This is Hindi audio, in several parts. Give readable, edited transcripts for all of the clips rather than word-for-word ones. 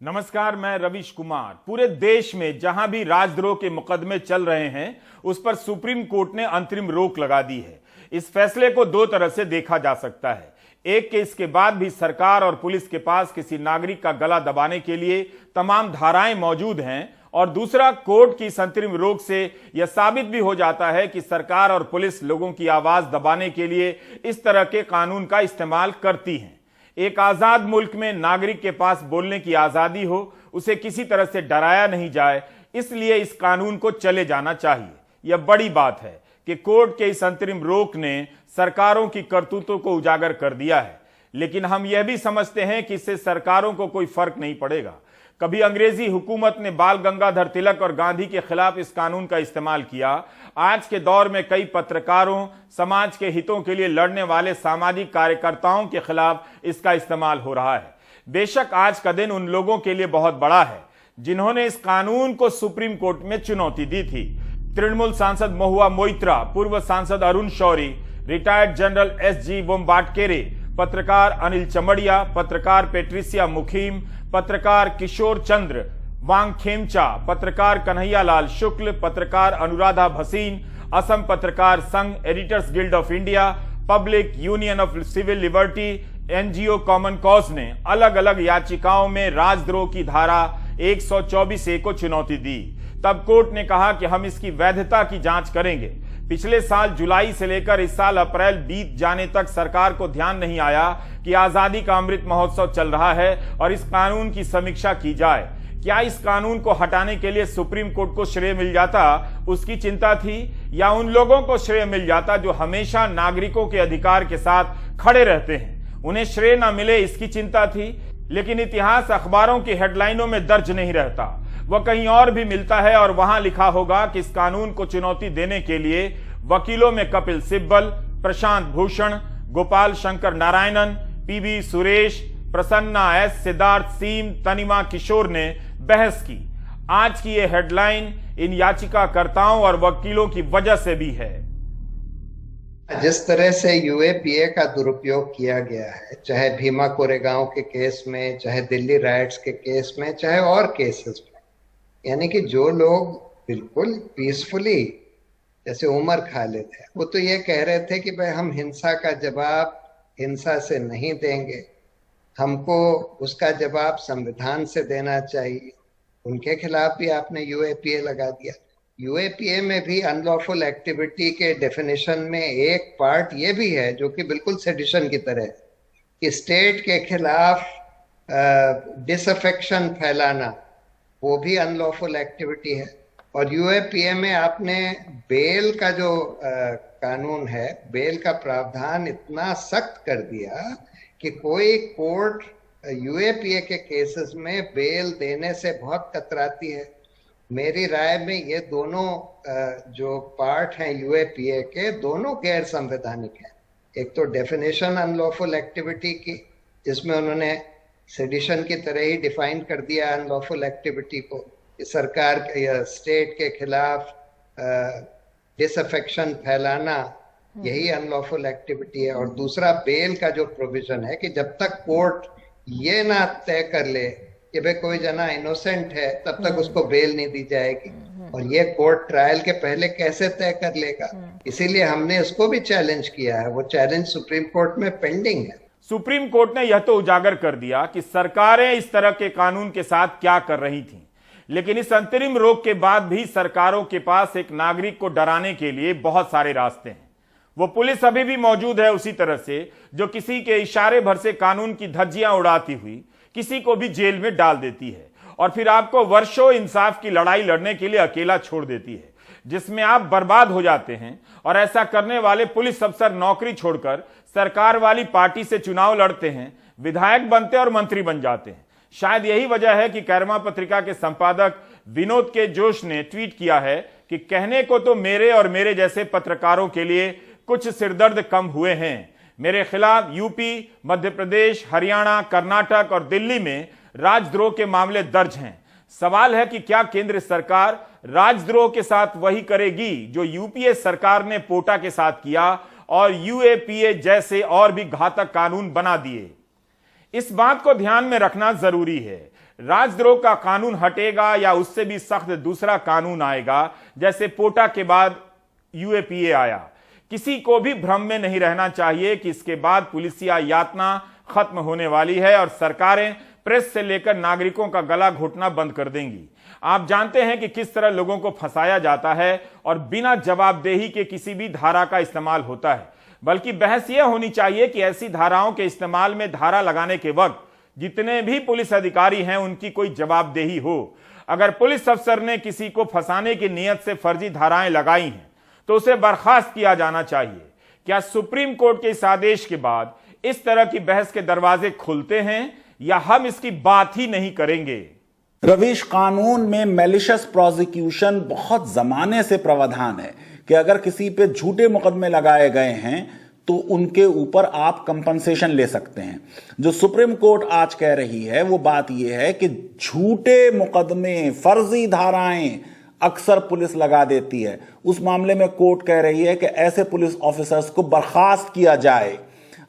नमस्कार, मैं रवीश कुमार। पूरे देश में जहां भी राजद्रोह के मुकदमे चल रहे हैं उस पर सुप्रीम कोर्ट ने अंतरिम रोक लगा दी है। इस फैसले को दो तरह से देखा जा सकता है। एक के इसके बाद भी सरकार और पुलिस के पास किसी नागरिक का गला दबाने के लिए तमाम धाराएं मौजूद हैं, और दूसरा, कोर्ट की इस अंतरिम रोक से यह साबित भी हो जाता है कि सरकार और पुलिस लोगों की आवाज दबाने के लिए इस तरह के कानून का इस्तेमाल करती हैं। एक आजाद मुल्क में नागरिक के पास बोलने की आजादी हो, उसे किसी तरह से डराया नहीं जाए, इसलिए इस कानून को चले जाना चाहिए। यह बड़ी बात है कि कोर्ट के इस अंतरिम रोक ने सरकारों की करतूतों को उजागर कर दिया है, लेकिन हम यह भी समझते हैं कि इससे सरकारों को कोई फर्क नहीं पड़ेगा। कभी अंग्रेजी हुकूमत ने बाल गंगाधर तिलक और गांधी के खिलाफ इस कानून का इस्तेमाल किया। आज के दौर में कई पत्रकारों, समाज के हितों के लिए लड़ने वाले सामाजिक कार्यकर्ताओं के खिलाफ इसका इस्तेमाल हो रहा है। बेशक आज का दिन उन लोगों के लिए बहुत बड़ा है जिन्होंने इस कानून को सुप्रीम कोर्ट में चुनौती दी थी। तृणमूल सांसद महुआ मोइत्रा, पूर्व सांसद Arun Shourie, retired general S G. Bombatkere, पत्रकार अनिल चमड़िया, पत्रकार पेट्रिसिया मुखीम, पत्रकार किशोर चंद्र वांगखेमचा, पत्रकार कन्हैयालाल शुक्ल, पत्रकार अनुराधा भसीन, असम पत्रकार संघ, editors guild of India, public union of civil liberty, NGO common cause ने अलग अलग याचिकाओं में राजद्रोह की धारा 124A को चुनौती दी। तब कोर्ट ने कहा कि हम इसकी वैधता की जांच करेंगे। पिछले साल जुलाई से लेकर इस साल अप्रैल बीत जाने तक सरकार को ध्यान नहीं आया कि आजादी का अमृत महोत्सव चल रहा है और इस कानून की समीक्षा की जाए। क्या इस कानून को हटाने के लिए सुप्रीम कोर्ट को श्रेय मिल जाता, उसकी चिंता थी, या उन लोगों को श्रेय मिल जाता जो हमेशा नागरिकों के अधिकार के साथ खड़े रहते हैं, उन्हें श्रेय न मिले इसकी चिंता थी। लेकिन इतिहास अखबारों की हेडलाइनों में दर्ज नहीं रहता, वह कहीं और भी मिलता है, और वहां लिखा होगा कि इस कानून को चुनौती देने के लिए वकीलों में कपिल सिब्बल, प्रशांत भूषण, गोपाल शंकर नारायणन, पीवी सुरेश, प्रसन्ना एस, सिद्धार्थ सीम, तनिमा किशोर ने बहस की। आज की यह हेडलाइन इन याचिकाकर्ताओं और वकीलों की वजह से भी है। जिस तरह से यूएपीए का दुरुपयोग किया गया है, चाहे भीमा कोरेगांव के केस में, चाहे दिल्ली राइट्स के केस में, चाहे और केसेस में, यानी कि जो लोग बिल्कुल पीसफुली, जैसे उमर खालिद है, वो तो ये कह रहे थे कि भाई हम हिंसा का जवाब हिंसा से नहीं देंगे, हमको उसका जवाब संविधान से देना चाहिए। उनके खिलाफ भी आपने यूएपीए लगा दिया। यूएपीए में भी अनलॉफुल एक्टिविटी के डेफिनेशन में एक पार्ट ये भी है जो कि बिल्कुल सेडिशन की तरह है कि स्टेट के खिलाफ डिसअफेक्शन फैलाना, वो भी अनलॉफुल एक्टिविटी है। और यूएपीए में आपने बेल का जो कानून है, बेल का प्रावधान इतना सख्त कर दिया कि कोई कोर्ट यूएपीए के केसेस में बेल देने से बहुत कतराती है। मेरी राय में ये दोनों जो पार्ट हैं यूएपीए के, दोनों गैर संवैधानिक हैं। एक तो डेफिनेशन अनलॉफुल एक्टिविटी की, जिसमें उन्होंने सेडिशन की तरह ही डिफाइन कर दिया अनलॉफुल एक्टिविटी को, सरकार या स्टेट के खिलाफ डिसअफेक्शन फैलाना, यही अनलॉफुल एक्टिविटी है। और दूसरा बेल का जो प्रोविजन है कि जब तक कोर्ट ये ना तय कर ले कि भाई कोई जना इनोसेंट है, तब तक उसको बेल नहीं दी जाएगी। और ये कोर्ट ट्रायल के पहले कैसे तय कर लेगा? इसीलिए हमने इसको भी चैलेंज किया है। वो चैलेंज सुप्रीम कोर्ट में पेंडिंग है। सुप्रीम कोर्ट ने यह तो उजागर कर दिया कि सरकारें इस तरह के कानून के साथ क्या कर रही थीं, लेकिन इस अंतरिम रोक के बाद भी सरकारों के पास एक नागरिक को डराने के लिए बहुत सारे रास्ते हैं। वो पुलिस अभी भी मौजूद है उसी तरह से, जो किसी के इशारे भर से कानून की धज्जियां उड़ाती हुई किसी को भी जेल में डाल देती है और फिर आपको वर्षों इंसाफ की लड़ाई लड़ने के लिए अकेला छोड़ देती है, जिसमें आप बर्बाद हो जाते हैं। और ऐसा करने वाले पुलिस अफसर नौकरी छोड़कर सरकार वाली पार्टी से चुनाव लड़ते हैं, विधायक बनते और मंत्री बन जाते हैं। शायद यही वजह है कि कैरमा पत्रिका के संपादक विनोद के जोश ने ट्वीट किया है कि कहने को तो मेरे और मेरे जैसे पत्रकारों के लिए कुछ सिरदर्द कम हुए हैं। मेरे खिलाफ यूपी, मध्य प्रदेश, हरियाणा, कर्नाटक और दिल्ली में राजद्रोह के मामले दर्ज हैं। सवाल है कि क्या केंद्र सरकार राजद्रोह के साथ वही करेगी जो यूपीए सरकार ने पोटा के साथ किया और यूएपीए जैसे और भी घातक कानून बना दिए। इस बात को ध्यान में रखना जरूरी है। राजद्रोह का कानून हटेगा या उससे भी सख्त दूसरा कानून आएगा, जैसे पोटा के बाद यूएपीए आया। किसी को भी भ्रम में नहीं रहना चाहिए कि इसके बाद पुलिसिया यातना खत्म होने वाली है और सरकारें प्रेस से लेकर नागरिकों का गला घोटना बंद कर देंगी। आप जानते हैं कि किस तरह लोगों को फंसाया जाता है और बिना जवाबदेही के किसी भी धारा का इस्तेमाल होता है। बल्कि बहस यह होनी चाहिए कि ऐसी धाराओं के इस्तेमाल में धारा लगाने के वक्त जितने भी पुलिस अधिकारी हैं उनकी कोई जवाबदेही हो। अगर पुलिस अफसर ने किसी को फंसाने की नीयत से फर्जी धाराएं लगाई हैं तो उसे बर्खास्त किया जाना चाहिए। क्या सुप्रीम कोर्ट के इस आदेश के बाद इस तरह की बहस के दरवाजे खुलते हैं या हम इसकी बात ही नहीं करेंगे? रवीश, कानून में मैलिशियस प्रोसिक्यूशन बहुत जमाने से प्रावधान है कि अगर किसी पे झूठे मुकदमे लगाए गए हैं तो उनके ऊपर आप कंपनसेशन ले सकते हैं। जो सुप्रीम कोर्ट आज कह रही है वो बात यह है कि झूठे मुकदमे, फर्जी धाराएं अक्सर पुलिस लगा देती है। उस मामले में कोर्ट कह रही है कि ऐसे पुलिस ऑफिसर्स को बर्खास्त किया जाए।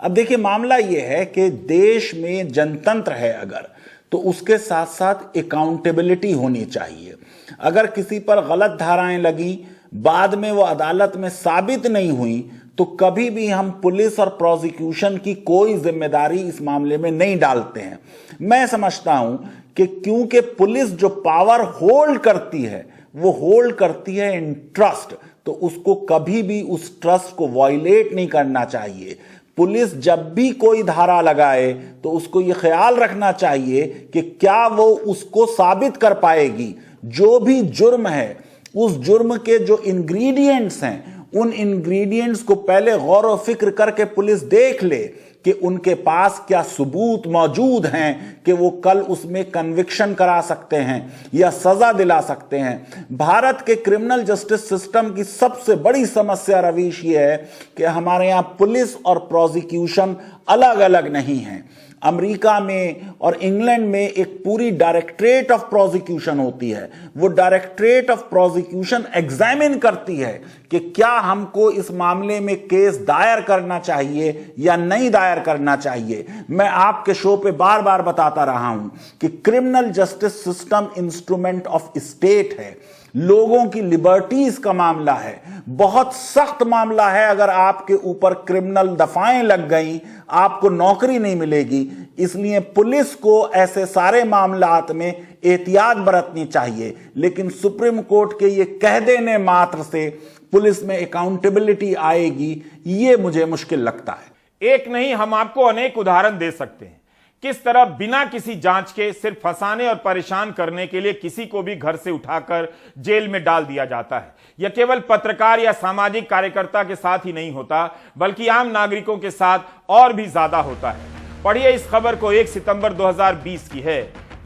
अब देखिए, मामला यह है कि देश में जनतंत्र है अगर, तो उसके साथ साथ अकाउंटेबिलिटी होनी चाहिए। अगर किसी पर गलत धाराएं लगी, बाद में वो अदालत में साबित नहीं हुई, तो कभी भी हम पुलिस और प्रोसिक्यूशन की कोई जिम्मेदारी इस मामले में नहीं डालते हैं। मैं समझता हूं कि क्योंकि पुलिस जो पावर होल्ड करती है वो होल्ड करती है इन ट्रस्ट, तो उसको कभी भी उस ट्रस्ट को वायलेट नहीं करना चाहिए। पुलिस जब भी कोई धारा लगाए तो उसको यह ख्याल रखना चाहिए कि क्या वो उसको साबित कर पाएगी। जो भी जुर्म है, उस जुर्म के जो इंग्रेडिएंट्स हैं, उन इंग्रेडिएंट्स को पहले गौर व फिक्र करके पुलिस देख ले कि उनके पास क्या सबूत मौजूद हैं कि वो कल उसमें कन्विक्शन करा सकते हैं या सजा दिला सकते हैं। भारत के क्रिमिनल जस्टिस सिस्टम की सबसे बड़ी समस्या रवीश ये है कि हमारे यहाँ पुलिस और प्रोसिक्यूशन अलग अलग नहीं हैं। अमेरिका में और इंग्लैंड में एक पूरी डायरेक्टरेट ऑफ प्रोसिक्यूशन होती है। वो डायरेक्टरेट ऑफ प्रोसिक्यूशन एग्जामिन करती है कि क्या हमको इस मामले में केस दायर करना चाहिए या नहीं दायर करना चाहिए। मैं आपके शो पे बार बार बताता रहा हूं कि criminal justice system instrument of state है, लोगों की लिबर्टीज का मामला है, बहुत सख्त मामला है। अगर आपके ऊपर क्रिमिनल दफाएं लग गई, आपको नौकरी नहीं मिलेगी। इसलिए पुलिस को ऐसे सारे मामलात में एहतियात बरतनी चाहिए। लेकिन सुप्रीम कोर्ट के ये कह देने मात्र से पुलिस में अकाउंटेबिलिटी आएगी, ये मुझे मुश्किल लगता है। एक नहीं, हम आपको अनेक उदाहरण दे सकते हैं किस तरह बिना किसी जांच के सिर्फ फंसाने और परेशान करने के लिए किसी को भी घर से उठाकर जेल में डाल दिया जाता है। यह केवल पत्रकार या सामाजिक कार्यकर्ता के साथ ही नहीं होता, बल्कि आम नागरिकों के साथ और भी ज्यादा होता है। पढ़िए इस खबर को, 1 सितंबर 2020 की है।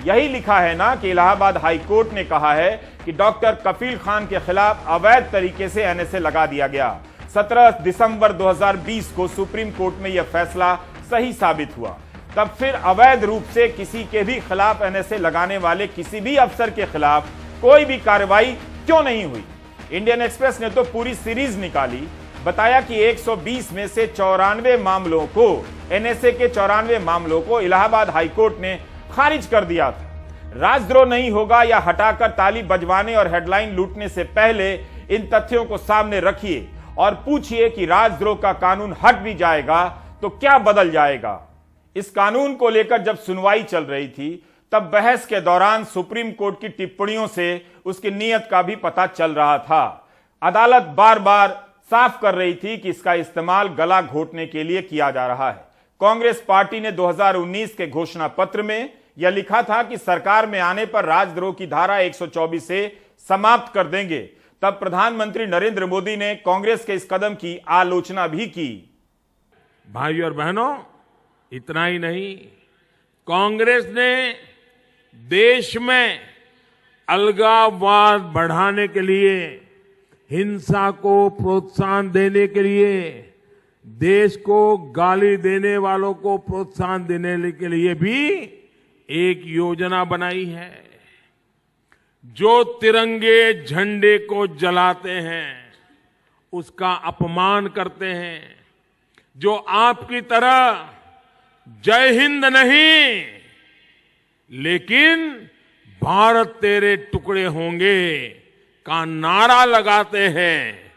यही लिखा है ना कि इलाहाबाद हाई कोर्ट ने कहा है कि डॉक्टर कफील खान के खिलाफ अवैध तरीके से एनएसए लगा दिया गया। 17 दिसंबर 2020 को सुप्रीम कोर्ट में यह फैसला सही साबित हुआ। तब फिर अवैध रूप से किसी के भी खिलाफ एनएसए लगाने वाले किसी भी अफसर के खिलाफ कोई भी कार्रवाई क्यों नहीं हुई? इंडियन एक्सप्रेस ने तो पूरी सीरीज निकाली, बताया कि 120 में से 94 मामलों को, एनएसए के 94 मामलों को इलाहाबाद हाईकोर्ट ने खारिज कर दिया था। राजद्रोह नहीं होगा या हटाकर ताली बजवाने और हेडलाइन लूटने से पहले इन तथ्यों को सामने रखिए और पूछिए कि राजद्रोह का कानून हट भी जाएगा तो क्या बदल जाएगा। इस कानून को लेकर जब सुनवाई चल रही थी तब बहस के दौरान सुप्रीम कोर्ट की टिप्पणियों से उसकी नीयत का भी पता चल रहा था। अदालत बार बार साफ कर रही थी कि इसका इस्तेमाल गला घोटने के लिए किया जा रहा है। कांग्रेस पार्टी ने 2019 के घोषणा पत्र में यह लिखा था कि सरकार में आने पर राजद्रोह की धारा 124 से समाप्त कर देंगे। तब प्रधानमंत्री नरेंद्र मोदी ने कांग्रेस के इस कदम की आलोचना भी की। भाइयों और बहनों, इतना ही नहीं, कांग्रेस ने देश में अलगाववाद बढ़ाने के लिए, हिंसा को प्रोत्साहन देने के लिए, देश को गाली देने वालों को प्रोत्साहन देने के लिए भी एक योजना बनाई है। जो तिरंगे झंडे को जलाते हैं, उसका अपमान करते हैं, जो आपकी तरह जय हिंद नहीं, लेकिन भारत तेरे टुकड़े होंगे का नारा लगाते हैं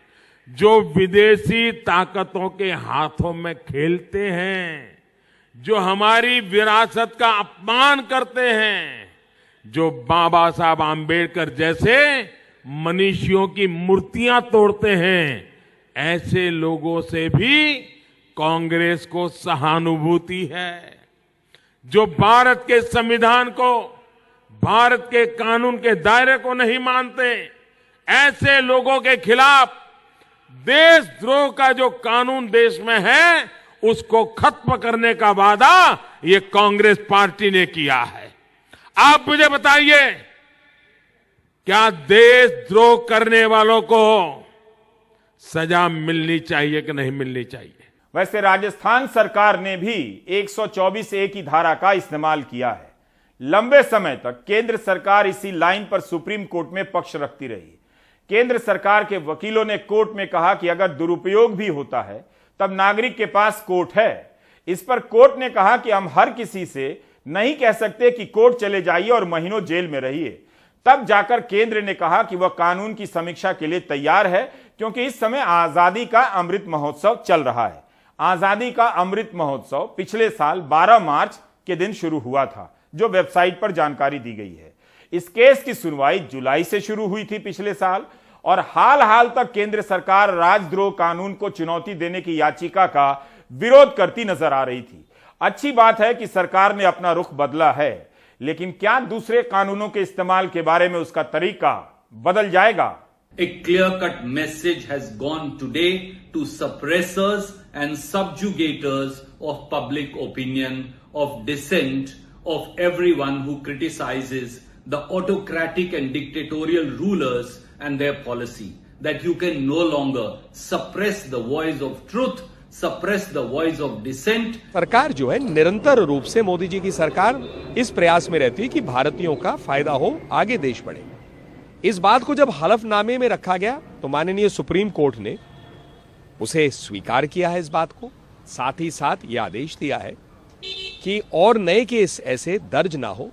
जो विदेशी ताकतों के हाथों में खेलते हैं, जो हमारी विरासत का अपमान करते हैं, जो बाबा साहब आम्बेडकर जैसे मनीषियों की मूर्तियां तोड़ते हैं, ऐसे लोगों से भी कांग्रेस को सहानुभूति है। जो भारत के संविधान को, भारत के कानून के दायरे को नहीं मानते, ऐसे लोगों के खिलाफ देशद्रोह का जो कानून देश में है उसको खत्म करने का वादा ये कांग्रेस पार्टी ने किया है। आप मुझे बताइए, क्या देशद्रोह करने वालों को सजा मिलनी चाहिए कि नहीं मिलनी चाहिए? वैसे राजस्थान सरकार ने भी 124A की धारा का इस्तेमाल किया है। लंबे समय तक केंद्र सरकार इसी लाइन पर सुप्रीम कोर्ट में पक्ष रखती रही। केंद्र सरकार के वकीलों ने कोर्ट में कहा कि अगर दुरुपयोग भी होता है तब नागरिक के पास कोर्ट है। इस पर कोर्ट ने कहा कि हम हर किसी से नहीं कह सकते कि कोर्ट चले जाइए और महीनों जेल में रहिए। तब जाकर केंद्र ने कहा कि वह कानून की समीक्षा के लिए तैयार है, क्योंकि इस समय आजादी का अमृत महोत्सव चल रहा है। आजादी का अमृत महोत्सव पिछले साल 12 मार्च के दिन शुरू हुआ था, जो वेबसाइट पर जानकारी दी गई है। इस केस की सुनवाई जुलाई से शुरू हुई थी पिछले साल, और हाल तक केंद्र सरकार राजद्रोह कानून को चुनौती देने की याचिका का विरोध करती नजर आ रही थी। अच्छी बात है कि सरकार ने अपना रुख बदला है, लेकिन क्या दूसरे कानूनों के इस्तेमाल के बारे में उसका तरीका बदल जाएगा? A clear-cut message has gone today to suppressors and subjugators of public opinion, of dissent, of everyone who criticizes the autocratic and dictatorial rulers and their policy, that you can no longer suppress the voice of truth, suppress the voice of dissent. सरकार जो है निरंतर रूप से, मोदी जी की सरकार इस प्रयास में रहती है कि भारतीयों का फायदा हो, आगे देश बढ़े। इस बात को जब हलफनामे में रखा गया तो माननीय सुप्रीम कोर्ट ने उसे स्वीकार किया है इस बात को। साथ ही साथ यह आदेश दिया है कि और नए केस ऐसे दर्ज ना हो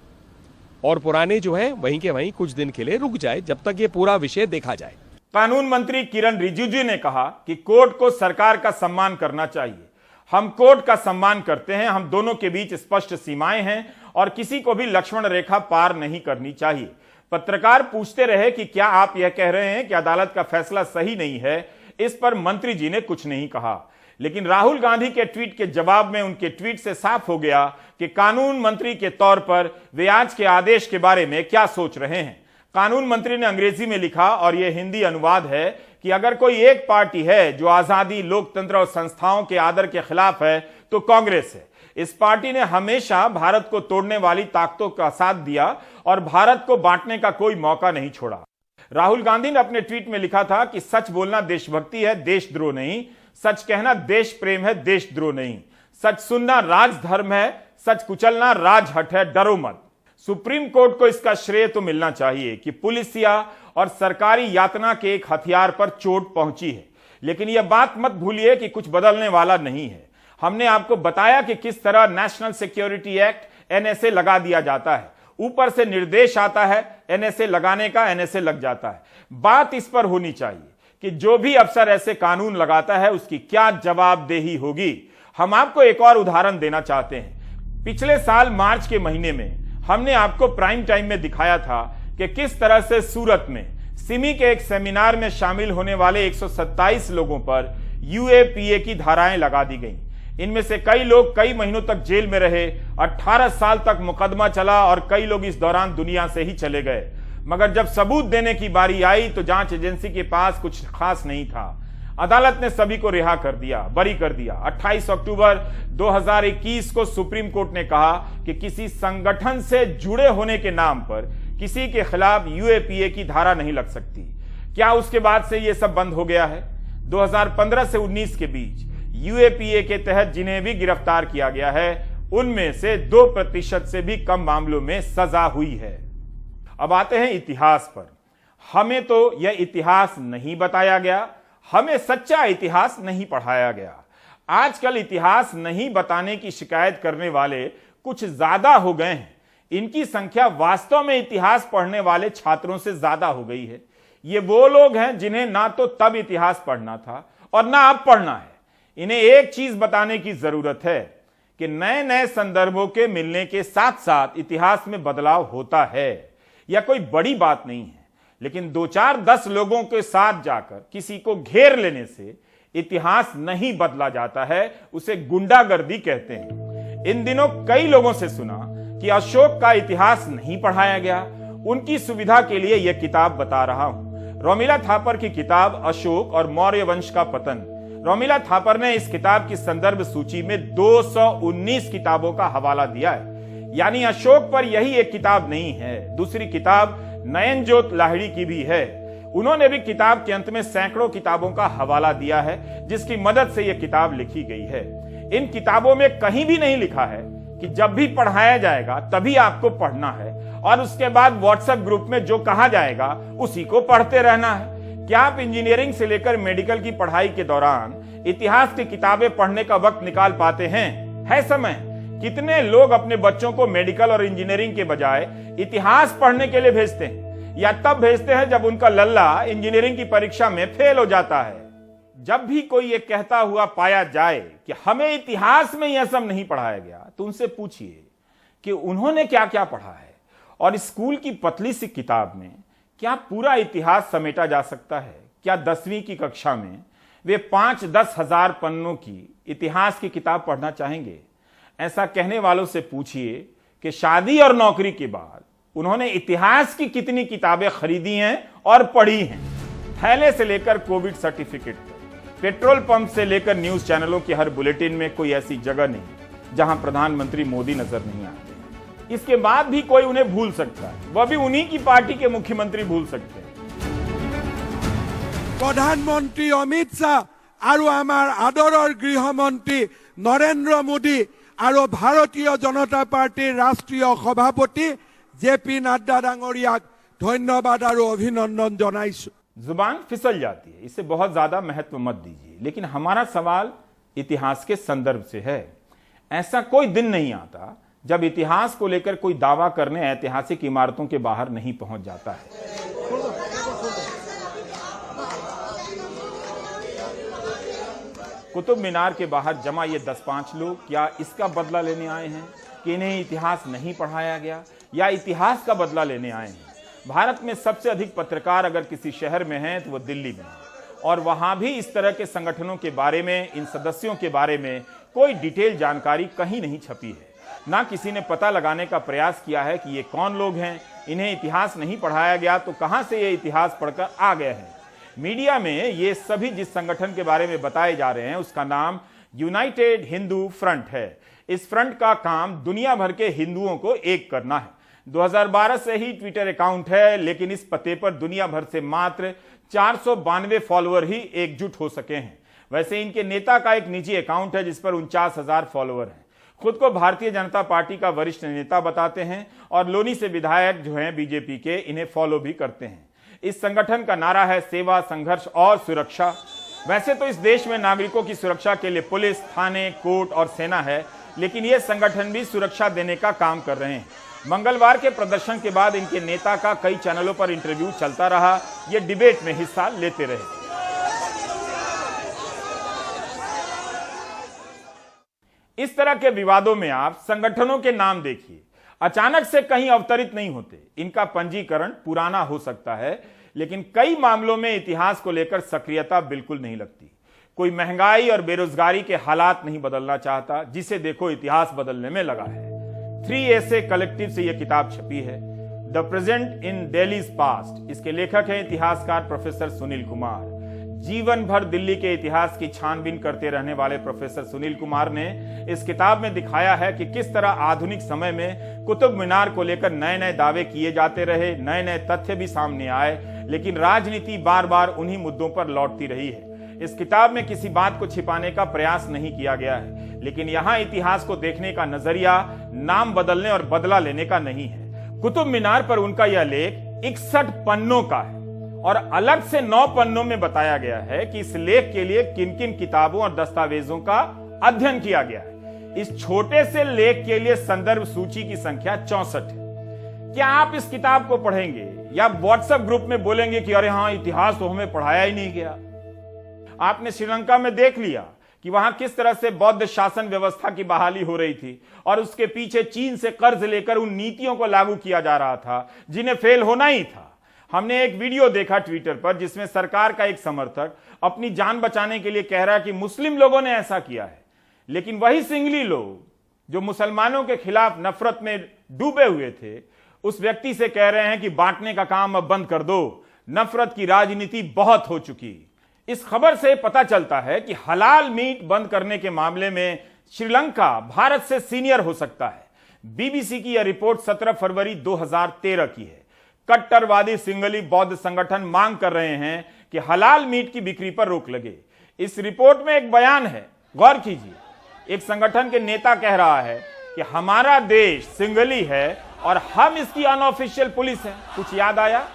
और पुराने जो हैं वहीं के वहीं कुछ दिन के लिए रुक जाए, जब तक ये पूरा विषय देखा जाए। कानून मंत्री किरण रिजिजू ने कहा कि कोर्ट को सरकार का सम्मान करना चाहिए। हम कोर्ट का सम्मान करते हैं, हम दोनों के बीच स्पष्ट सीमाएं हैं और किसी को भी लक्ष्मण रेखा पार नहीं करनी चाहिए। पत्रकार पूछते रहे कि क्या आप यह कह रहे हैं कि अदालत का फैसला सही नहीं है? इस पर मंत्री जी ने कुछ नहीं कहा, लेकिन राहुल गांधी के ट्वीट के जवाब में उनके ट्वीट से साफ हो गया कि कानून मंत्री के तौर पर वे आज के आदेश के बारे में क्या सोच रहे हैं। कानून मंत्री ने अंग्रेजी में लिखा और यह हिंदी अनुवाद है कि अगर कोई एक पार्टी है जो आजादी, लोकतंत्र और संस्थाओं के आदर के खिलाफ है तो कांग्रेस है। इस पार्टी ने हमेशा भारत को तोड़ने वाली ताकतों का साथ दिया और भारत को बांटने का कोई मौका नहीं छोड़ा। राहुल गांधी ने अपने ट्वीट में लिखा था कि सच बोलना देशभक्ति है, देशद्रोह नहीं। सच कहना देश प्रेम है, देशद्रोह नहीं। सच सुनना राजधर्म है, सच कुचलना राजहट है, डरो मत। सुप्रीम कोर्ट को इसका श्रेय तो मिलना चाहिए कि पुलिसिया और सरकारी यातना के एक हथियार पर चोट पहुंची है, लेकिन यह बात मत भूलिए कि कुछ बदलने वाला नहीं है। हमने आपको बताया कि किस तरह नेशनल सिक्योरिटी एक्ट एनएसए लगा दिया जाता है। ऊपर से निर्देश आता है एनएसए लगाने का, एनएसए लग जाता है। बात इस पर होनी चाहिए कि जो भी अफसर ऐसे कानून लगाता है उसकी क्या जवाबदेही होगी। हम आपको एक और उदाहरण देना चाहते हैं। पिछले साल मार्च के महीने में हमने आपको प्राइम टाइम में दिखाया था कि किस तरह से सूरत में सिमी के एक सेमिनार में शामिल होने वाले 127 लोगों पर यूएपीए की धाराएं लगा दी गईं। इनमें से कई लोग कई महीनों तक जेल में रहे, 18 साल तक मुकदमा चला और कई लोग इस दौरान दुनिया से ही चले गए। मगर जब सबूत देने की बारी आई तो जांच एजेंसी के पास कुछ खास नहीं था। अदालत ने सभी को रिहा कर दिया, बरी कर दिया। 28 अक्टूबर 2021 को सुप्रीम कोर्ट ने कहा कि किसी संगठन से जुड़े होने के नाम पर किसी के खिलाफ यूएपीए की धारा नहीं लग सकती। क्या उसके बाद से यह सब बंद हो गया है? 2015 से 19 के बीच यूएपीए के तहत जिन्हें भी गिरफ्तार किया गया है उनमें से 2% से भी कम मामलों में सजा हुई है। अब आते हैं इतिहास पर। हमें तो यह इतिहास नहीं बताया गया, हमें सच्चा इतिहास नहीं पढ़ाया गया। आजकल इतिहास नहीं बताने की शिकायत करने वाले कुछ ज्यादा हो गए हैं। इनकी संख्या वास्तव में इतिहास पढ़ने वाले छात्रों से ज्यादा हो गई है। ये वो लोग हैं जिन्हें ना तो तब इतिहास पढ़ना था और ना अब पढ़ना है। इन्हें एक चीज बताने की जरूरत है कि नए नए संदर्भों के मिलने के साथ साथ इतिहास में बदलाव होता है। यह कोई बड़ी बात नहीं है, लेकिन 2-4-10 लोगों के साथ जाकर किसी को घेर लेने से इतिहास नहीं बदला जाता है, उसे गुंडागर्दी कहते हैं। इन दिनों कई लोगों से सुना कि अशोक का इतिहास नहीं पढ़ाया गया। उनकी सुविधा के लिए यह किताब बता रहा हूं, रोमिला थापर की किताब अशोक और मौर्य वंश का पतन। रोमिला थापर ने इस किताब की संदर्भ सूची में 219 किताबों का हवाला दिया है, यानी अशोक पर यही एक किताब नहीं है। दूसरी किताब नयनजोत लाहिड़ी की भी है। उन्होंने भी किताब के अंत में सैकड़ों किताबों का हवाला दिया है, जिसकी मदद से यह किताब लिखी गई है। इन किताबों में कहीं भी नहीं लिखा है कि जब भी पढ़ाया जाएगा तभी आपको पढ़ना है और उसके बाद व्हाट्सएप ग्रुप में जो कहा जाएगा उसी को पढ़ते रहना है। क्या आप इंजीनियरिंग से लेकर मेडिकल की पढ़ाई के दौरान इतिहास की किताबें पढ़ने का वक्त निकाल पाते हैं? है समय? कितने लोग अपने बच्चों को मेडिकल और इंजीनियरिंग के बजाय इतिहास पढ़ने के लिए भेजते हैं, या तब भेजते हैं जब उनका लल्ला इंजीनियरिंग की परीक्षा में फेल हो जाता है। जब भी कोई ये कहता हुआ पाया जाए कि हमें इतिहास में यह सब नहीं पढ़ाया गया, तो उनसे पूछिए कि उन्होंने क्या क्या पढ़ा है और स्कूल की पतली सी किताब में क्या पूरा इतिहास समेटा जा सकता है? क्या 10वीं की कक्षा में वे 5-10 हजार पन्नों की इतिहास की किताब पढ़ना चाहेंगे? ऐसा कहने वालों से पूछिए कि शादी और नौकरी के बाद उन्होंने इतिहास की कितनी किताबें खरीदी हैं और पढ़ी हैं। थैले से लेकर कोविड सर्टिफिकेट तक, पेट्रोल पंप से लेकर न्यूज चैनलों की हर बुलेटिन में कोई ऐसी जगह नहीं जहां प्रधानमंत्री मोदी नजर नहीं आते। इसके बाद भी कोई उन्हें भूल सकता है, वह भी उन्हीं की पार्टी के मुख्यमंत्री भूल सकते हैं। प्रधानमंत्री अमित शाह और आमार आदरर गृहमंत्री नरेंद्र मोदी और भारतीय जनता पार्टी राष्ट्रीय सभापति JP नड्डा डांगरियाक धन्यवाद और अभिनंदन जनाइछु। जुबान फिसल जाती है, इसे बहुत ज्यादा महत्व मत दीजिए, लेकिन हमारा सवाल इतिहास के संदर्भ से है। ऐसा कोई दिन नहीं आता जब इतिहास को लेकर कोई दावा करने ऐतिहासिक इमारतों के बाहर नहीं पहुंच जाता है। कुतुब मीनार के बाहर जमा ये 10-5 लोग क्या इसका बदला लेने आए हैं कि इन्हें इतिहास नहीं पढ़ाया गया, या इतिहास का बदला लेने आए हैं? भारत में सबसे अधिक पत्रकार अगर किसी शहर में हैं तो वो दिल्ली में है, और वहां भी इस तरह के संगठनों के बारे में, इन सदस्यों के बारे में कोई डिटेल जानकारी कहीं नहीं छपी है। ना किसी ने पता लगाने का प्रयास किया है कि ये कौन लोग हैं, इन्हें इतिहास नहीं पढ़ाया गया तो कहां से ये इतिहास पढ़कर आ गए हैं। मीडिया में ये सभी जिस संगठन के बारे में बताए जा रहे हैं उसका नाम यूनाइटेड हिंदू फ्रंट है। इस फ्रंट का काम दुनिया भर के हिंदुओं को एक करना है। 2012 से ही ट्विटर अकाउंट है, लेकिन इस पते पर दुनिया भर से मात्र 492 फॉलोअर ही एकजुट हो सके हैं। वैसे इनके नेता का एक निजी अकाउंट है जिस पर 49,000 फॉलोअर हैं। खुद को भारतीय जनता पार्टी का वरिष्ठ नेता बताते हैं और लोनी से विधायक जो हैं बीजेपी के, इन्हें फॉलो भी करते हैं। इस संगठन का नारा है सेवा, संघर्ष और सुरक्षा। वैसे तो इस देश में नागरिकों की सुरक्षा के लिए पुलिस, थाने, कोर्ट और सेना है, लेकिन ये संगठन भी सुरक्षा देने का काम कर रहे हैं। मंगलवार के प्रदर्शन के बाद इनके नेता का कई चैनलों पर इंटरव्यू चलता रहा, ये डिबेट में हिस्सा लेते रहे। इस तरह के विवादों में आप संगठनों के नाम देखिए, अचानक से कहीं अवतरित नहीं होते। इनका पंजीकरण पुराना हो सकता है, लेकिन कई मामलों में इतिहास को लेकर सक्रियता बिल्कुल नहीं लगती। कोई महंगाई और बेरोजगारी के हालात नहीं बदलना चाहता, जिसे देखो इतिहास बदलने में लगा है। 3 ऐसे कलेक्टिव से यह किताब छपी है, the present in Delhi's past. इसके लेखक हैं इतिहासकार प्रोफेसर सुनील कुमार। जीवन भर दिल्ली के इतिहास की छानबीन करते रहने वाले प्रोफेसर सुनील कुमार ने इस किताब में दिखाया है कि किस तरह आधुनिक समय में कुतुब मीनार को लेकर नए नए दावे किए जाते रहे, नए नए तथ्य भी सामने आए, लेकिन राजनीति बार बार उन्हीं मुद्दों पर लौटती रही है। इस किताब में किसी बात को छिपाने का प्रयास नहीं किया गया है, लेकिन यहाँ इतिहास को देखने का नजरिया नाम बदलने और बदला लेने का नहीं है। कुतुब मीनार पर उनका यह लेख 61 पन्नों का है और अलग से 9 पन्नों में बताया गया है कि इस लेख के लिए किन किन किताबों और दस्तावेजों का अध्ययन किया गया है। इस छोटे से लेख के लिए संदर्भ सूची की संख्या 64 है। क्या आप इस किताब को पढ़ेंगे या व्हाट्सएप ग्रुप में बोलेंगे कि अरे हां, इतिहास तो हमें पढ़ाया ही नहीं गया। आपने श्रीलंका में देख लिया कि वहां किस तरह से बौद्ध शासन व्यवस्था की बहाली हो रही थी और उसके पीछे चीन से कर्ज लेकर उन नीतियों को लागू किया जा रहा था जिन्हें फेल होना ही था। हमने एक वीडियो देखा ट्विटर पर जिसमें सरकार का एक समर्थक अपनी जान बचाने के लिए कह रहा है कि मुस्लिम लोगों ने ऐसा किया है, लेकिन वही सिंगली लोग जो मुसलमानों के खिलाफ नफरत में डूबे हुए थे उस व्यक्ति से कह रहे हैं कि बांटने का काम अब बंद कर दो, नफरत की राजनीति बहुत हो चुकी। इस खबर से पता चलता है कि हलाल मीट बंद करने के मामले में श्रीलंका भारत से सीनियर हो सकता है। बीबीसी की यह रिपोर्ट 17 फरवरी 2013 की है। कट्टरवादी सिंगली बौद्ध संगठन मांग कर रहे हैं कि हलाल मीट की बिक्री पर रोक लगे। इस रिपोर्ट में एक बयान है, गौर कीजिए। एक संगठन के नेता कह रहा है कि हमारा देश सिंगली है और हम इसकी अनऑफिशियल पुलिस है। कुछ याद आया?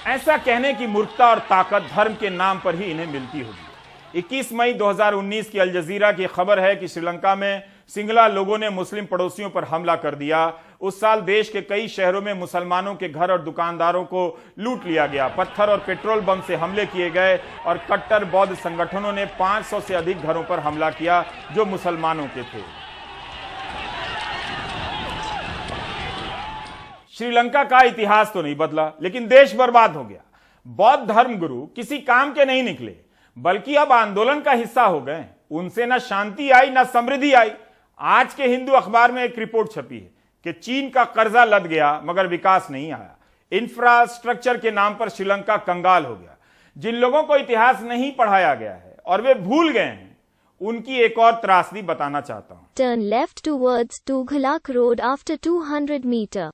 ऐसा कहने की मूर्खता और ताकत धर्म के नाम पर ही इन्हें मिलती होगी। 21 मई 2019 की अल जजीरा की खबर है कि श्रीलंका में सिंगला लोगों ने मुस्लिम पड़ोसियों पर हमला कर दिया। उस साल देश के कई शहरों में मुसलमानों के घर और दुकानदारों को लूट लिया गया। पत्थर और पेट्रोल बम से हमले किए गए और कट्टर बौद्ध संगठनों ने 500 से अधिक घरों पर हमला किया जो मुसलमानों के थे। श्रीलंका का इतिहास तो नहीं बदला, लेकिन देश बर्बाद हो गया। बौद्ध धर्मगुरु किसी काम के नहीं निकले, बल्कि अब आंदोलन का हिस्सा हो गए। उनसे ना शांति आई ना समृद्धि आई। आज के हिंदू अखबार में एक रिपोर्ट छपी है कि चीन का कर्जा लद गया मगर विकास नहीं आया। इंफ्रास्ट्रक्चर के नाम पर श्रीलंका कंगाल हो गया। जिन लोगों को इतिहास नहीं पढ़ाया गया है और वे भूल गए हैं, उनकी एक और त्रासदी बताना चाहता हूं। Turn left towards Tughlaq Road after 200 meter.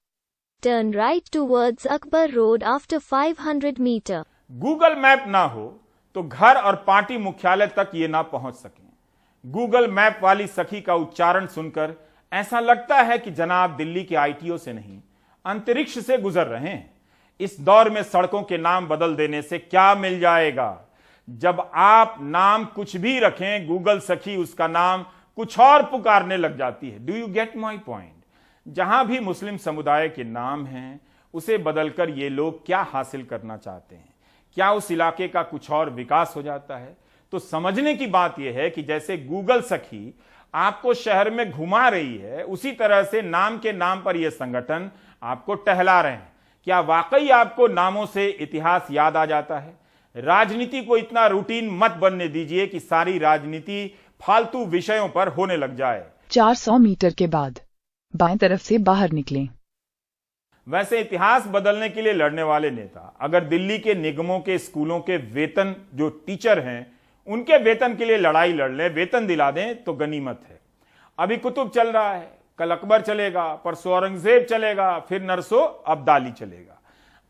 Turn right towards Akbar Road after 500 meter. Google map ना हो तो घर और पार्टी मुख्यालय तक ये ना पहुंच सकें। गूगल मैप वाली सखी का उच्चारण सुनकर ऐसा लगता है कि जनाब दिल्ली के आईटीओ से नहीं, अंतरिक्ष से गुजर रहे हैं। इस दौर में सड़कों के नाम बदल देने से क्या मिल जाएगा? जब आप नाम कुछ भी रखें, गूगल सखी उसका नाम कुछ और पुकारने लग जाती है। Do you get my point? जहां भी मुस्लिम समुदाय के नाम हैं, उसे बदलकर ये लोग क्या हासिल करना चाहते हैं? क्या उस इलाके का कुछ और विकास हो जाता है? तो समझने की बात यह है कि जैसे गूगल सखी आपको शहर में घुमा रही है, उसी तरह से नाम के नाम पर यह संगठन आपको टहला रहे हैं। क्या वाकई आपको नामों से इतिहास याद आ जाता है? राजनीति को इतना रूटीन मत बनने दीजिए कि सारी राजनीति फालतू विषयों पर होने लग जाए। 400 मीटर के बाद बाएं तरफ से बाहर निकलें। वैसे इतिहास बदलने के लिए लड़ने वाले नेता अगर दिल्ली के निगमों के स्कूलों के वेतन, जो टीचर हैं, उनके वेतन के लिए लड़ाई लड़ लें, वेतन दिला दें तो गनीमत है। अभी कुतुब चल रहा है, कल अकबर चलेगा, परसों औरंगजेब चलेगा, फिर नरसो अब्दाली चलेगा।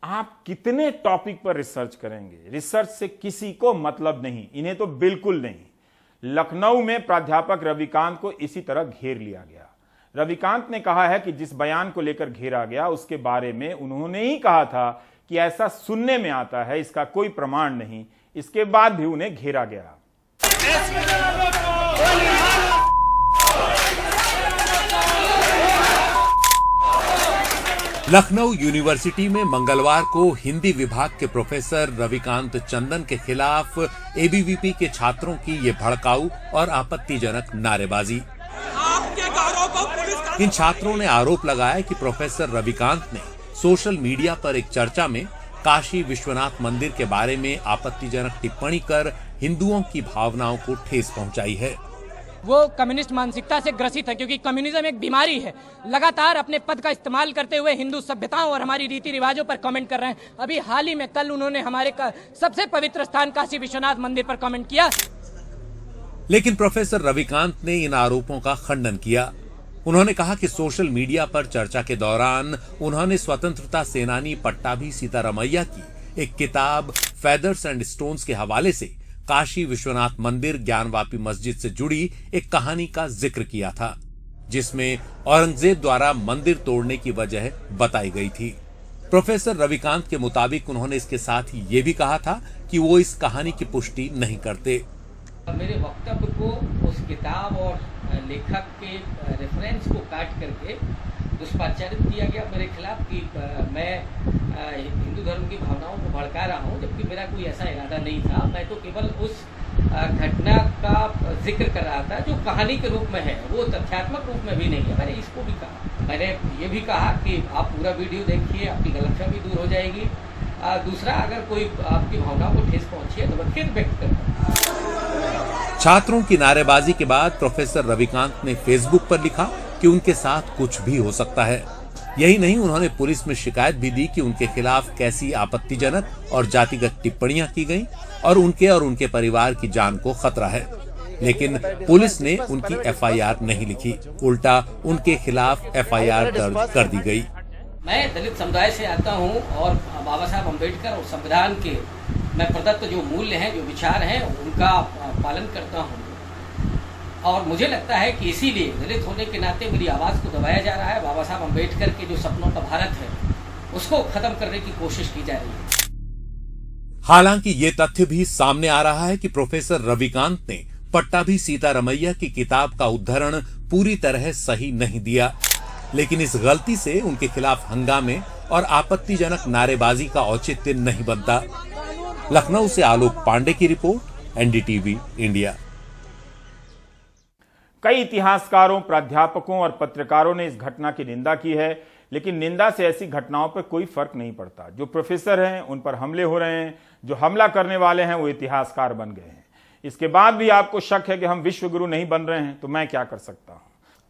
आप कितने टॉपिक पर रिसर्च करेंगे? रिसर्च से किसी को मतलब नहीं, इन्हें तो बिल्कुल नहीं। लखनऊ में प्राध्यापक रविकांत को इसी तरह घेर लिया गया। रविकांत ने कहा है कि जिस बयान को लेकर घेरा गया उसके बारे में उन्होंने ही कहा था कि ऐसा सुनने में आता है, इसका कोई प्रमाण नहीं। इसके बाद भी उन्हें घेरा गया। लखनऊ यूनिवर्सिटी में मंगलवार को हिंदी विभाग के प्रोफेसर रविकांत चंदन के खिलाफ एबीवीपी के छात्रों की ये भड़काऊ और आपत्तिजनक नारेबाजी। इन छात्रों ने आरोप लगाया कि प्रोफेसर रविकांत ने सोशल मीडिया पर एक चर्चा में काशी विश्वनाथ मंदिर के बारे में आपत्तिजनक टिप्पणी कर हिंदुओं की भावनाओं को ठेस पहुंचाई है। वो कम्युनिस्ट मानसिकता से ग्रसित है, क्योंकि कम्युनिज्म एक बीमारी है। लगातार अपने पद का इस्तेमाल करते हुए हिंदू सभ्यताओं और हमारी रीति रिवाजों पर कमेंट कर रहे हैं। अभी हाल ही में कल उन्होंने हमारे सबसे पवित्र स्थान काशी विश्वनाथ मंदिर पर कमेंट किया। लेकिन प्रोफेसर रविकांत ने इन आरोपों का खंडन किया। उन्होंने कहा कि सोशल मीडिया पर चर्चा के दौरान उन्होंने स्वतंत्रता सेनानी पट्टाभी सीतारमैया की एक किताब फेदर्स एंड स्टोन्स के हवाले से काशी विश्वनाथ मंदिर ज्ञानवापी मस्जिद से जुड़ी एक कहानी का जिक्र किया था, जिसमें औरंगजेब द्वारा मंदिर तोड़ने की वजह बताई गई थी। प्रोफेसर रविकांत के मुताबिक उन्होंने इसके साथ ही ये भी कहा था कि वो इस कहानी की पुष्टि नहीं करते। मेरे वक्तव्य को उस किताब और लेखक के रेफरेंस को काट करके दुष्पाचारित किया गया मेरे खिलाफ कि मैं हिंदू धर्म की भावनाओं को भड़का रहा हूं, जबकि मेरा कोई ऐसा इरादा नहीं था। मैं तो केवल उस घटना का जिक्र कर रहा था जो कहानी के रूप में है, वो तथ्यात्मक रूप में भी नहीं है। मैंने इसको भी कहा, मैंने ये भी कहा कि आप पूरा वीडियो देखिए, आपकी गलतफहमी दूर हो जाएगी। दूसरा, अगर कोई आपकी भावनाओं को ठेस पहुंची है तो मैं खेद व्यक्त करता हूं। छात्रों की नारेबाजी के बाद प्रोफेसर रविकांत ने फेसबुक पर लिखा कि उनके साथ कुछ भी हो सकता है। यही नहीं, उन्होंने पुलिस में शिकायत भी दी कि उनके खिलाफ कैसी आपत्तिजनक और जातिगत टिप्पणियां की गईं और उनके परिवार की जान को खतरा है। लेकिन पुलिस ने उनकी एफआईआर नहीं लिखी, उल्टा उनके खिलाफ एफआईआर दर्ज कर दी गई। मैं दलित समुदाय से आता हूं और बाबा साहब अम्बेडकर और संविधान के मैं प्रदत्त जो मूल्य हैं, जो विचार हैं, उनका पालन करता हूं। और मुझे लगता है कि इसीलिए दलित होने के नाते मेरी आवाज़ को दबाया जा रहा है। बाबा साहब अम्बेडकर के जो सपनों का भारत है, उसको खत्म करने की कोशिश की जा रही है। हालांकि ये तथ्य भी सामने आ रहा है कि प्रोफेसर रविकांत ने पट्टाभी सीतारमैया की किताब का उद्धरण पूरी तरह सही नहीं दिया, लेकिन इस गलती से उनके खिलाफ हंगामे और आपत्तिजनक नारेबाजी का औचित्य नहीं बनता। लखनऊ से आलोक पांडे की रिपोर्ट, एनडीटीवी इंडिया। कई इतिहासकारों, प्राध्यापकों और पत्रकारों ने इस घटना की निंदा की है, लेकिन निंदा से ऐसी घटनाओं पर कोई फर्क नहीं पड़ता। जो प्रोफेसर हैं उन पर हमले हो रहे हैं, जो हमला करने वाले हैं वो इतिहासकार बन गए हैं। इसके बाद भी आपको शक है कि हम विश्वगुरु नहीं बन रहे हैं, तो मैं क्या कर सकता हूं।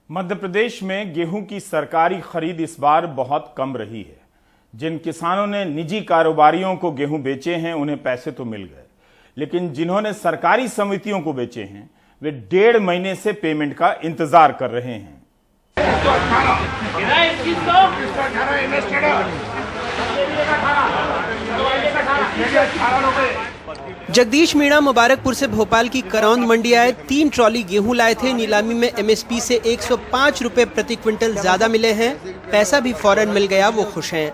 मध्य प्रदेश में गेहूं की सरकारी खरीद इस बार बहुत कम रही है। जिन किसानों ने निजी कारोबारियों को गेहूं बेचे हैं उन्हें पैसे तो मिल गए, लेकिन जिन्होंने सरकारी समितियों को बेचे हैं वे 1.5 महीने से पेमेंट का इंतजार कर रहे हैं। जगदीश मीणा मुबारकपुर से भोपाल की करौंद मंडी आए 3 ट्रॉली गेहूं लाए थे। नीलामी में एमएसपी से 105 रुपए प्रति क्विंटल ज्यादा मिले हैं। पैसा भी फौरन मिल गया, वो खुश हैं।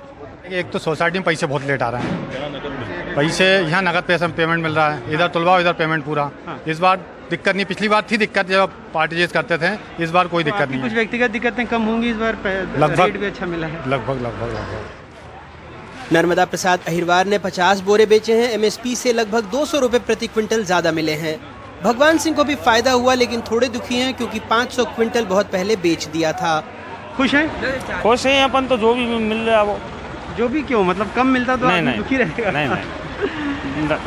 एक तो सोसाइटी में पैसे बहुत लेट आ रहे हैं, पैसे यहाँ नगद पैसा पेमेंट मिल रहा है, इधर तुलवाओ इधर पेमेंट पूरा। इस बार दिक्कत नहीं, पिछली बार थी दिक्कत जब पार्टीज करते थे, इस बार कोई दिक्कत नहीं। कुछ व्यक्तिगत दिक्कतें कम होंगी इस बार, रेट भी अच्छा मिला है लगभग। नर्मदा प्रसाद अहिरवार ने 50 बोरे बेचे हैं। एमएसपी से लगभग 200 रुपए प्रति क्विंटल ज्यादा मिले हैं। भगवान सिंह को भी फायदा हुआ, लेकिन थोड़े दुखी हैं क्योंकि 500 क्विंटल बहुत पहले बेच दिया था। खुश हैं? खुश हैं अपन तो, जो भी मिल रहा है वो। जो भी क्यों, मतलब कम मिलता तो नहीं, दुखी रहेगा। नहीं।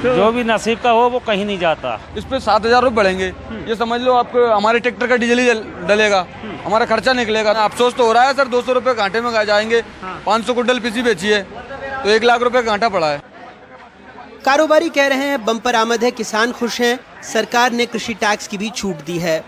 तो जो भी नसीब का हो वो कहीं नहीं जाता। इस पे 7,000 रुपये बढ़ेंगे, ये समझ लो आपको हमारे ट्रैक्टर का डीजल ही डलेगा, हमारा खर्चा निकलेगा। अफसोस तो हो रहा है सर, 200 रुपये घाटे में जाएंगे। 500 क्विंटल पीसी बेची है तो 1 लाख रुपए घाटा पड़ा है। कारोबारी कह रहे हैं बम्पर आमद है, किसान खुश हैं। सरकार ने कृषि टैक्स की भी छूट दी है।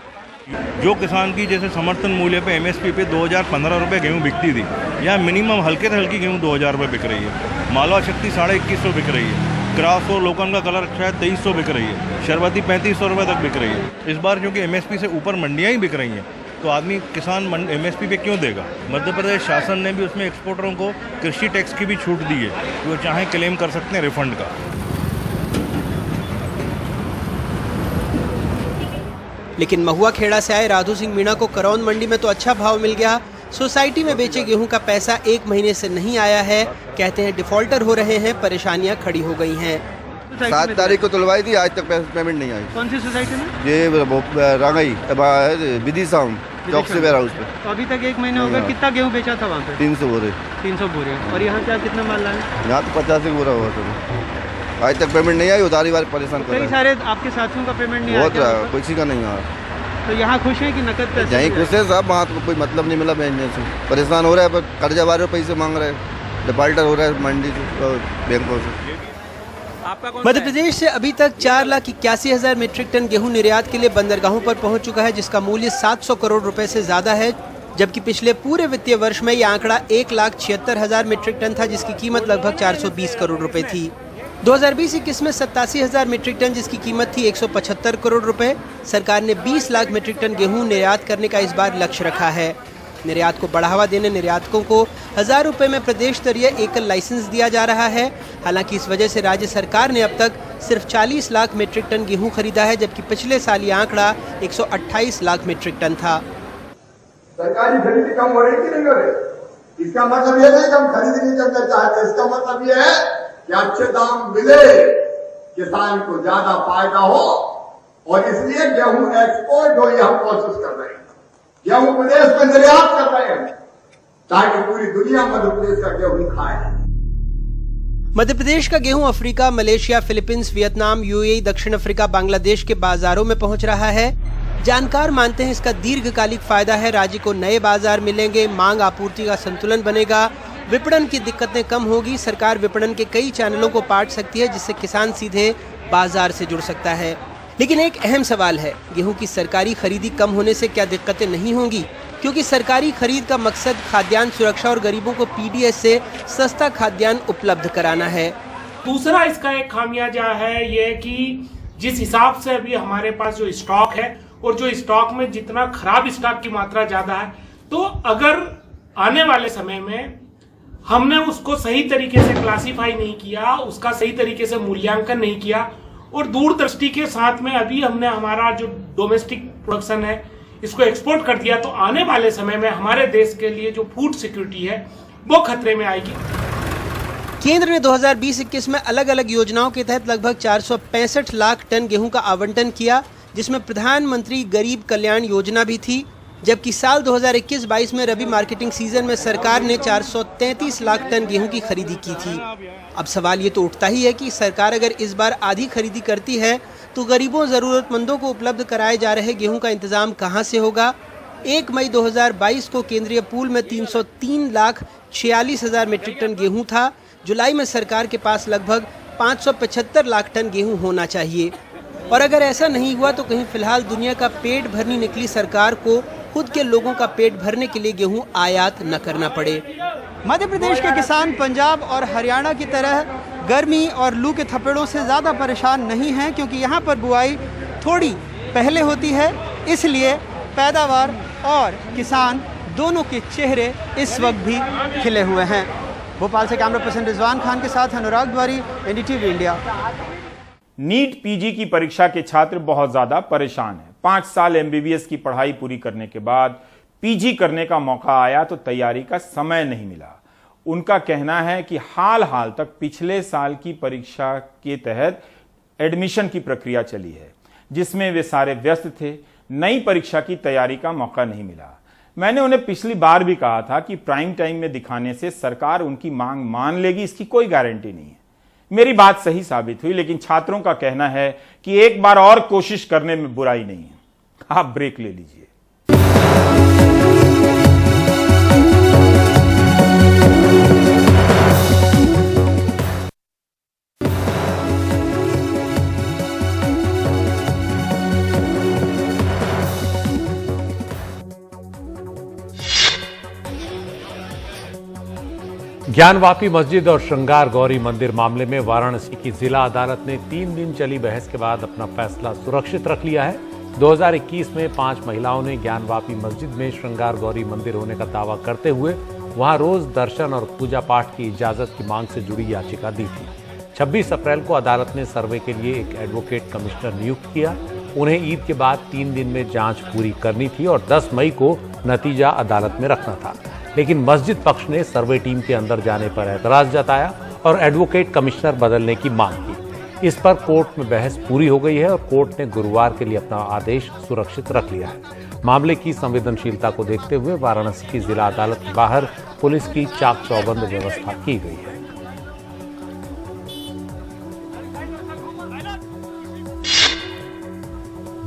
जो किसान की जैसे समर्थन मूल्य पे एमएसपी पे 2015 रुपये गेहूँ बिकती थी, यहाँ मिनिमम हल्के से हल्की गेहूँ 2000 रुपये बिक रही है। मालवा शक्ति 2150 बिक रही है। क्रास और लोकन का कलर शायद 2300 बिक रही है। शरबती 3500 रुपये तक बिक रही है। इस बार क्योंकि एमएसपी से ऊपर मंडियाँ ही बिक रही हैं, तो आदमी किसान एमएसपी पे क्यों देगा। मध्य प्रदेश शासन ने भी उसमें एक्सपोर्टरों को कृषि टैक्स की भी छूट दी है, वो चाहे क्लेम कर सकते हैं रिफंड का। लेकिन महुआ खेड़ा से आए राधू सिंह मीणा को करौंद मंडी में तो अच्छा भाव मिल गया। सोसाइटी में बेचे गेहूं का पैसा 1 महीने से नहीं आया है। कहते हैं डिफॉल्टर हो रहे हैं, परेशानियां खड़ी हो गई हैं। 7 तारीख को तुलवाई थी, आज तक पेमेंट नहीं आई। कौन सी सोसाइटी में? ये रांगाई विधि साम चौक से वेयर हाउस पे। तो अभी तक 1 महीने हो गए। कितना गेहूं बेचा था वहाँ पे? 300 बोरे। 300 बोरे। और यहाँ क्या कितना माल लाए? यहाँ तो 50 बोरा हुआ था, आज तक पेमेंट नहीं आई। उधारी वाले परेशान कर रहे हैं। कई सारे आपके साथियों का पेमेंट नहीं आया, किसी का नहीं आया। तो यहाँ खुश है कि नकद पैसे? यहीं खुश है सब, वहाँ तो कोई मतलब नहीं मिला बेचने से। परेशान हो रहा है, पर कर्जा वाले पैसे मांग रहे हैं, डिफॉल्टर हो रहा है मंडी से, बैंकों से। मध्य प्रदेश से अभी तक 4,81,000 मीट्रिक टन गेहूं निर्यात के लिए बंदरगाहों पर पहुंच चुका है, जिसका मूल्य 700 करोड़ रुपए से ज्यादा है। जबकि पिछले पूरे वित्तीय वर्ष में यह आंकड़ा 1,76,000 मीट्रिक टन था, जिसकी कीमत लगभग 420 करोड़ रुपए थी। 2020-21 में 87,000 मीट्रिक टन, जिसकी कीमत थी 175 करोड़ रुपए। सरकार ने 20 लाख मीट्रिक टन गेहूं निर्यात करने का इस बार लक्ष्य रखा है। निर्यात को बढ़ावा देने निर्यातकों को 1000 रुपए में प्रदेश स्तरीय एकल लाइसेंस दिया जा रहा है। हालांकि इस वजह से राज्य सरकार ने अब तक सिर्फ 40 लाख मीट्रिक टन गेहूं खरीदा है, जबकि पिछले साल ये आंकड़ा 128 लाख मीट्रिक टन था। सरकारी खरीदी कम हो रही कि नहीं हो रही? इसका मतलब ये नहीं कि हम खरीदी नहीं करना चाहते, इसका मतलब ये है कि अच्छे दाम मिले, किसान को ज्यादा फायदा हो, और इसलिए गेहूं एक्सपोर्ट हो, ये हम कोशिश कर रहे हैं। गेहूं प्रदेश में निर्यात कर रहे हैं ताकि पूरी दुनिया मध्य प्रदेश का गेहूं खाए। मध्य प्रदेश का गेहूं Africa, Malaysia, Philippines, Vietnam, UAE, दक्षिण अफ्रीका, बांग्लादेश के बाजारों में पहुंच रहा है। जानकार मानते हैं इसका दीर्घकालिक फायदा है। राज्य को नए बाजार मिलेंगे, मांग आपूर्ति का संतुलन बनेगा, विपणन की दिक्कतें कम होगी। सरकार विपणन के कई चैनलों को पाट सकती है, जिससे किसान सीधे बाजार से जुड़ सकता है। लेकिन एक अहम सवाल है, गेहूं की सरकारी खरीदी कम होने से क्या दिक्कतें नहीं होंगी? क्योंकि सरकारी खरीद का मकसद खाद्यान्न सुरक्षा और गरीबों को पीडीएस से सस्ता खाद्यान्न उपलब्ध कराना है। दूसरा इसका एक खामियाजा है ये कि जिस हिसाब से अभी हमारे पास जो स्टॉक है, और जो स्टॉक में जितना खराब स्टॉक की मात्रा ज्यादा है, तो अगर आने वाले समय में हमने उसको सही तरीके से क्लासिफाई नहीं किया, उसका सही तरीके से मूल्यांकन नहीं किया, और दूरदृष्टि के साथ में अभी हमने हमारा जो डोमेस्टिक प्रोडक्शन है इसको एक्सपोर्ट कर दिया, तो आने वाले समय में हमारे देश के लिए जो फूड सिक्योरिटी है वो खतरे में आएगी। केंद्र ने 2020-21 में अलग अलग योजनाओं के तहत लगभग 465 लाख टन गेहूं का आवंटन किया, जिसमें प्रधानमंत्री गरीब कल्याण योजना भी थी। जबकि साल 2021-22 में रबी मार्केटिंग सीजन में सरकार ने 433 लाख टन गेहूं की खरीदी की थी। अब सवाल ये तो उठता ही है कि सरकार अगर इस बार आधी खरीदी करती है तो गरीबों जरूरतमंदों को उपलब्ध कराए जा रहे गेहूं का इंतजाम कहां से होगा? 1 मई 2022 को केंद्रीय पूल में 303,46,000 मीट्रिक टन गेहूं था। जुलाई में सरकार के पास लगभग 575 लाख टन गेहूं होना चाहिए। और अगर ऐसा नहीं हुआ तो कहीं फिलहाल दुनिया का पेट भरनी निकली सरकार को खुद के लोगों का पेट भरने के लिए गेहूं आयात न करना पड़े। मध्य प्रदेश के किसान पंजाब और हरियाणा की तरह गर्मी और लू के थपेड़ों से ज़्यादा परेशान नहीं हैं, क्योंकि यहाँ पर बुआई थोड़ी पहले होती है, इसलिए पैदावार और किसान दोनों के चेहरे इस वक्त भी खिले हुए हैं। भोपाल से कैमरा पर्सन रिजवान खान के साथ अनुराग द्वारी, एनडीटीवी इंडिया। नीट पीजी की परीक्षा के छात्र बहुत ज्यादा परेशान हैं। 5 साल एमबीबीएस की पढ़ाई पूरी करने के बाद पीजी करने का मौका आया तो तैयारी का समय नहीं मिला। उनका कहना है कि हाल तक पिछले साल की परीक्षा के तहत एडमिशन की प्रक्रिया चली है, जिसमें वे सारे व्यस्त थे। नई परीक्षा की तैयारी का मौका नहीं मिला। मैंने उन्हें पिछली बार भी कहा था कि प्राइम टाइम में दिखाने से सरकार उनकी मांग मान लेगी, इसकी कोई गारंटी नहीं है। मेरी बात सही साबित हुई, लेकिन छात्रों का कहना है कि एक बार और कोशिश करने में बुराई नहीं है। आप ब्रेक ले लीजिए। ज्ञानवापी मस्जिद और श्रृंगार गौरी मंदिर मामले में वाराणसी की जिला अदालत ने 3 दिन चली बहस के बाद अपना फैसला सुरक्षित रख लिया है। 2021 में 5 महिलाओं ने ज्ञानवापी मस्जिद में श्रृंगार गौरी मंदिर होने का दावा करते हुए वहां रोज दर्शन और पूजा पाठ की इजाजत की मांग से जुड़ी याचिका दी थी। 26 अप्रैल को अदालत ने सर्वे के लिए एक एडवोकेट कमिश्नर नियुक्त किया। उन्हें ईद के बाद 3 दिन में जांच पूरी करनी थी और 10 मई को नतीजा अदालत में रखना था, लेकिन मस्जिद पक्ष ने सर्वे टीम के अंदर जाने पर एतराज जताया और एडवोकेट कमिश्नर बदलने की मांग की। इस पर कोर्ट में बहस पूरी हो गई है और कोर्ट ने गुरुवार के लिए अपना आदेश सुरक्षित रख लिया है। मामले की संवेदनशीलता को देखते हुए वाराणसी की जिला अदालत के बाहर पुलिस की चाक चौबंद व्यवस्था की गई है।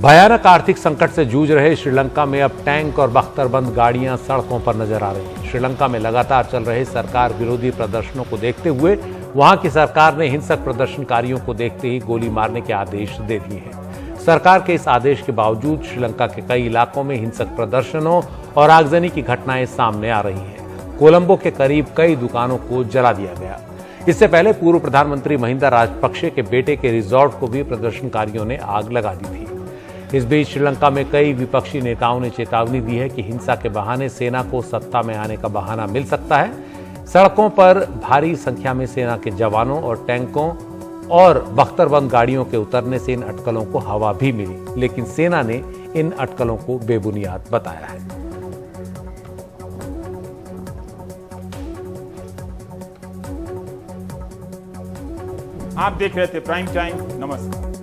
भयानक आर्थिक संकट से जूझ रहे श्रीलंका में अब टैंक और बख्तरबंद गाड़ियां सड़कों पर नजर आ रही हैं। श्रीलंका में लगातार चल रहे सरकार विरोधी प्रदर्शनों को देखते हुए वहां की सरकार ने हिंसक प्रदर्शनकारियों को देखते ही गोली मारने के आदेश दे दिए हैं। सरकार के इस आदेश के बावजूद श्रीलंका के कई इलाकों में हिंसक प्रदर्शनों और आगजनी की घटनाएं सामने आ रही हैं। कोलंबो के करीब कई दुकानों को जला दिया गया। इससे पहले पूर्व प्रधानमंत्री महिंदा राजपक्षे के बेटे के रिजॉर्ट को भी प्रदर्शनकारियों ने आग लगा दी थी। इस बीच श्रीलंका में कई विपक्षी नेताओं ने चेतावनी दी है कि हिंसा के बहाने सेना को सत्ता में आने का बहाना मिल सकता है। सड़कों पर भारी संख्या में सेना के जवानों और टैंकों और बख्तरबंद गाड़ियों के उतरने से इन अटकलों को हवा भी मिली, लेकिन सेना ने इन अटकलों को बेबुनियाद बताया है। आप देख रहे थे प्राइम टाइम। नमस्कार।